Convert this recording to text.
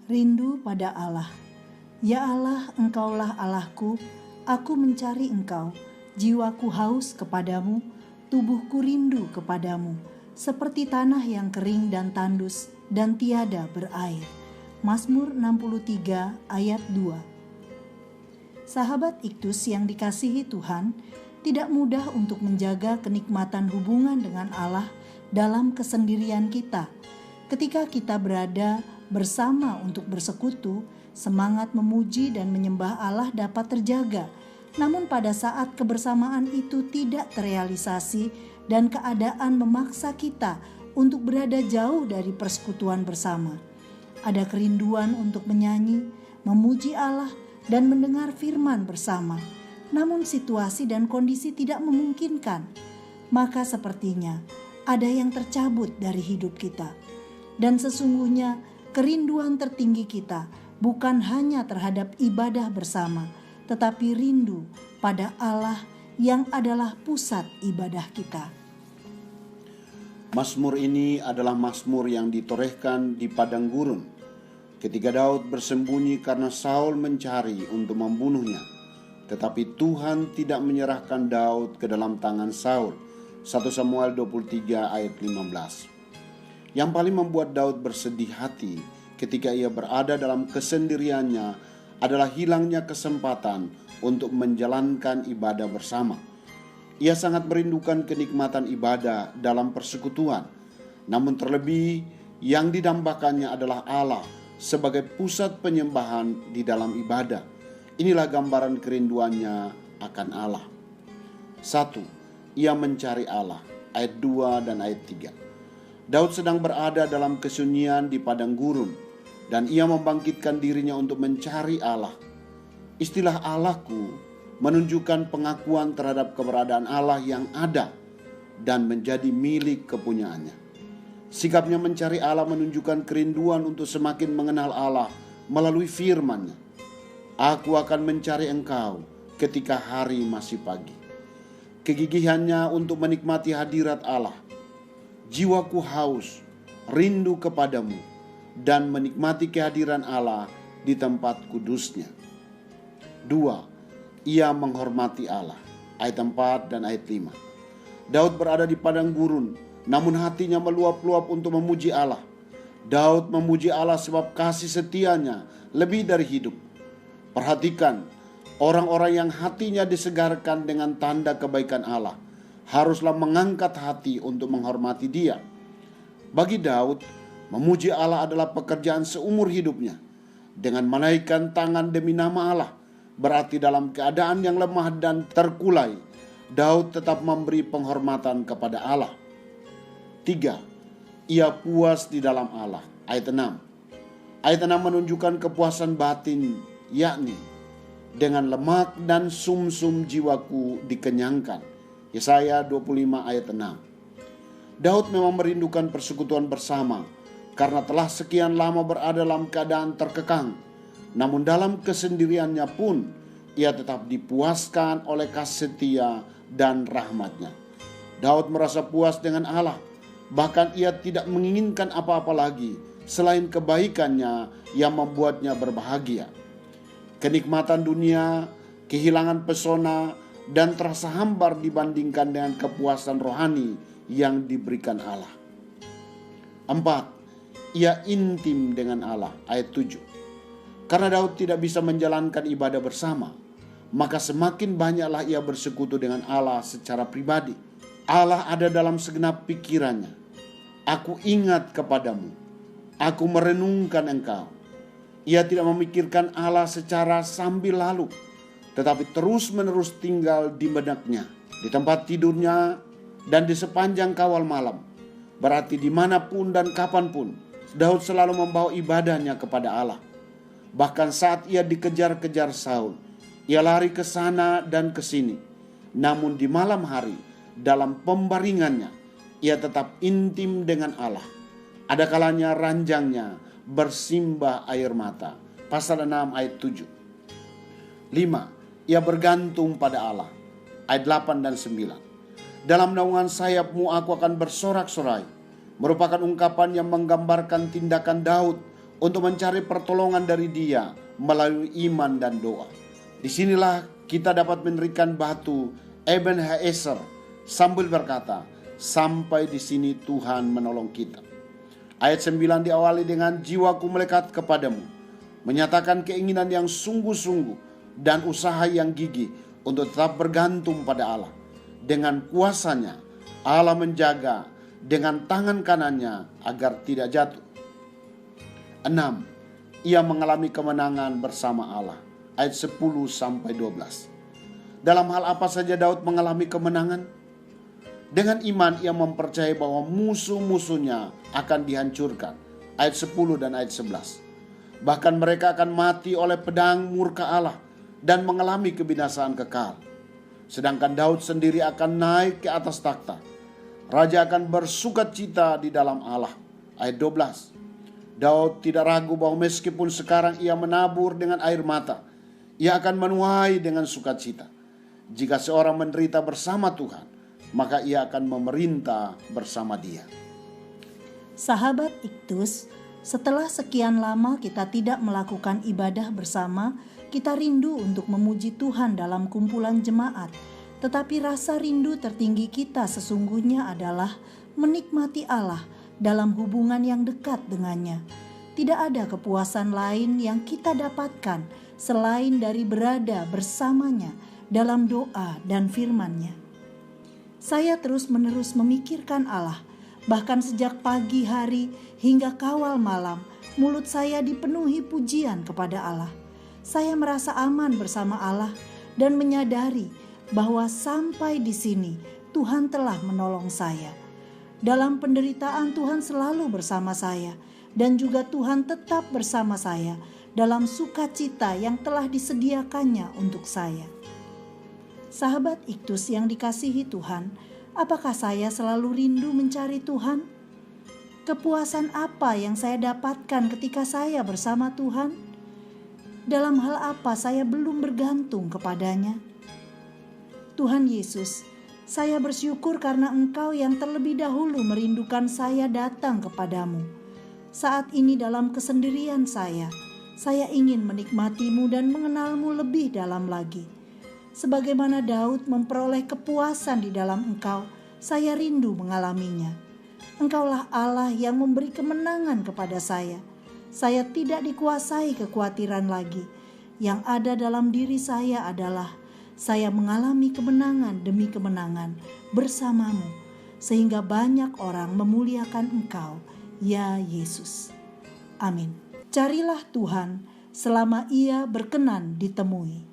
Rindu pada Allah. Ya Allah, Engkaulah Allahku, aku mencari Engkau. Jiwaku haus kepadamu, tubuhku rindu kepadamu, seperti tanah yang kering dan tandus dan tiada berair. Mazmur 63 ayat 2. Sahabat Iktus yang dikasihi Tuhan, tidak mudah untuk menjaga kenikmatan hubungan dengan Allah dalam kesendirian kita. Ketika kita berada bersama untuk bersekutu, semangat memuji dan menyembah Allah dapat terjaga. Namun pada saat kebersamaan itu tidak terrealisasi dan keadaan memaksa kita untuk berada jauh dari persekutuan bersama. Ada kerinduan untuk menyanyi, memuji Allah, dan mendengar firman bersama. Namun situasi dan kondisi tidak memungkinkan. Maka sepertinya ada yang tercabut dari hidup kita. Dan sesungguhnya kerinduan tertinggi kita bukan hanya terhadap ibadah bersama, tetapi rindu pada Allah yang adalah pusat ibadah kita. Mazmur ini adalah mazmur yang ditorehkan di padang gurun ketika Daud bersembunyi karena Saul mencari untuk membunuhnya. Tetapi Tuhan tidak menyerahkan Daud ke dalam tangan Saul. 1 Samuel 23 ayat 15. Yang paling membuat Daud bersedih hati ketika ia berada dalam kesendiriannya adalah hilangnya kesempatan untuk menjalankan ibadah bersama. Ia sangat merindukan kenikmatan ibadah dalam persekutuan. Namun terlebih yang didambakannya adalah Allah sebagai pusat penyembahan di dalam ibadah. Inilah gambaran kerinduannya akan Allah. 1. Ia mencari Allah. Ayat 2 dan ayat 3. Daud sedang berada dalam kesunyian di padang gurun dan ia membangkitkan dirinya untuk mencari Allah. Istilah Allahku menunjukkan pengakuan terhadap keberadaan Allah yang ada dan menjadi milik kepunyaannya. Sikapnya mencari Allah menunjukkan kerinduan untuk semakin mengenal Allah melalui firman-Nya. Aku akan mencari Engkau ketika hari masih pagi. Kegigihannya untuk menikmati hadirat Allah. Jiwaku haus, rindu kepadamu, dan menikmati kehadiran Allah di tempat kudusnya. 2. Ia menghormati Allah. Ayat 4 dan ayat 5. Daud berada di padang gurun, namun hatinya meluap-luap untuk memuji Allah. Daud memuji Allah sebab kasih setianya lebih dari hidup. Perhatikan, orang-orang yang hatinya disegarkan dengan tanda kebaikan Allah haruslah mengangkat hati untuk menghormati Dia. Bagi Daud, memuji Allah adalah pekerjaan seumur hidupnya. Dengan menaikkan tangan demi nama Allah, berarti dalam keadaan yang lemah dan terkulai, Daud tetap memberi penghormatan kepada Allah. 3. Ia puas di dalam Allah. Ayat 6. Ayat 6 menunjukkan kepuasan batin, yakni dengan lemak dan sumsum jiwaku dikenyangkan. Yesaya 25 ayat 6. Daud memang merindukan persekutuan bersama karena telah sekian lama berada dalam keadaan terkekang. Namun dalam kesendiriannya pun ia tetap dipuaskan oleh kasih setia dan rahmat-Nya. Daud merasa puas dengan Allah. Bahkan ia tidak menginginkan apa-apa lagi selain kebaikan-Nya yang membuatnya berbahagia. Kenikmatan dunia, kehilangan pesona, dan terasa hambar dibandingkan dengan kepuasan rohani yang diberikan Allah. 4. Ia intim dengan Allah. Ayat 7. Karena Daud tidak bisa menjalankan ibadah bersama, maka semakin banyaklah ia bersekutu dengan Allah secara pribadi. Allah ada dalam segenap pikirannya. Aku ingat kepadamu. Aku merenungkan Engkau. Ia tidak memikirkan Allah secara sambil lalu, tetapi terus-menerus tinggal di benaknya, di tempat tidurnya, dan di sepanjang kawal malam. Berarti dimanapun dan kapanpun, Daud selalu membawa ibadahnya kepada Allah. Bahkan saat ia dikejar-kejar Saul, ia lari ke sana dan ke sini. Namun di malam hari, dalam pembaringannya, ia tetap intim dengan Allah. Ada kalanya ranjangnya bersimbah air mata. Pasal 6 ayat 7. 5. Ia bergantung pada Allah. Ayat 8 dan 9. Dalam naungan sayap-Mu aku akan bersorak-sorai. Merupakan ungkapan yang menggambarkan tindakan Daud untuk mencari pertolongan dari Dia melalui iman dan doa. Disinilah kita dapat menerikan batu Ebenezer sambil berkata, sampai di sini Tuhan menolong kita. Ayat 9 diawali dengan jiwaku melekat kepadamu, menyatakan keinginan yang sungguh-sungguh dan usaha yang gigih untuk tetap bergantung pada Allah. Dengan kuasanya Allah menjaga dengan tangan kanannya agar tidak jatuh. 6. Ia mengalami kemenangan bersama Allah. Ayat 10-12. Dalam hal apa saja Daud mengalami kemenangan? Dengan iman ia mempercayai bahwa musuh-musuhnya akan dihancurkan. Ayat 10 dan ayat 11. Bahkan mereka akan mati oleh pedang murka Allah dan mengalami kebinasaan kekal. Sedangkan Daud sendiri akan naik ke atas takhta. Raja akan bersukacita di dalam Allah. Ayat 12. Daud tidak ragu bahwa meskipun sekarang ia menabur dengan air mata, ia akan menuai dengan sukacita. Jika seorang menderita bersama Tuhan, maka ia akan memerintah bersama Dia. Sahabat Iktus, setelah sekian lama kita tidak melakukan ibadah bersama, kita rindu untuk memuji Tuhan dalam kumpulan jemaat. Tetapi rasa rindu tertinggi kita sesungguhnya adalah menikmati Allah dalam hubungan yang dekat dengannya. Tidak ada kepuasan lain yang kita dapatkan selain dari berada bersamanya dalam doa dan firman-Nya. Saya terus-menerus memikirkan Allah, bahkan sejak pagi hari hingga kawal malam, mulut saya dipenuhi pujian kepada Allah. Saya merasa aman bersama Allah dan menyadari bahwa sampai di sini Tuhan telah menolong saya. Dalam penderitaan Tuhan selalu bersama saya, dan juga Tuhan tetap bersama saya dalam sukacita yang telah disediakannya untuk saya. Sahabat Iktus yang dikasihi Tuhan, apakah saya selalu rindu mencari Tuhan? Kepuasan apa yang saya dapatkan ketika saya bersama Tuhan? Dalam hal apa saya belum bergantung kepadanya? Tuhan Yesus, saya bersyukur karena Engkau yang terlebih dahulu merindukan saya datang kepadamu. Saat ini dalam kesendirian saya ingin menikmati-Mu dan mengenal-Mu lebih dalam lagi. Sebagaimana Daud memperoleh kepuasan di dalam Engkau, saya rindu mengalaminya. Engkaulah Allah yang memberi kemenangan kepada saya. Saya tidak dikuasai kekhawatiran lagi. Yang ada dalam diri saya adalah saya mengalami kemenangan demi kemenangan bersama-Mu, sehingga banyak orang memuliakan Engkau, ya Yesus. Amin. Carilah Tuhan selama Ia berkenan ditemui.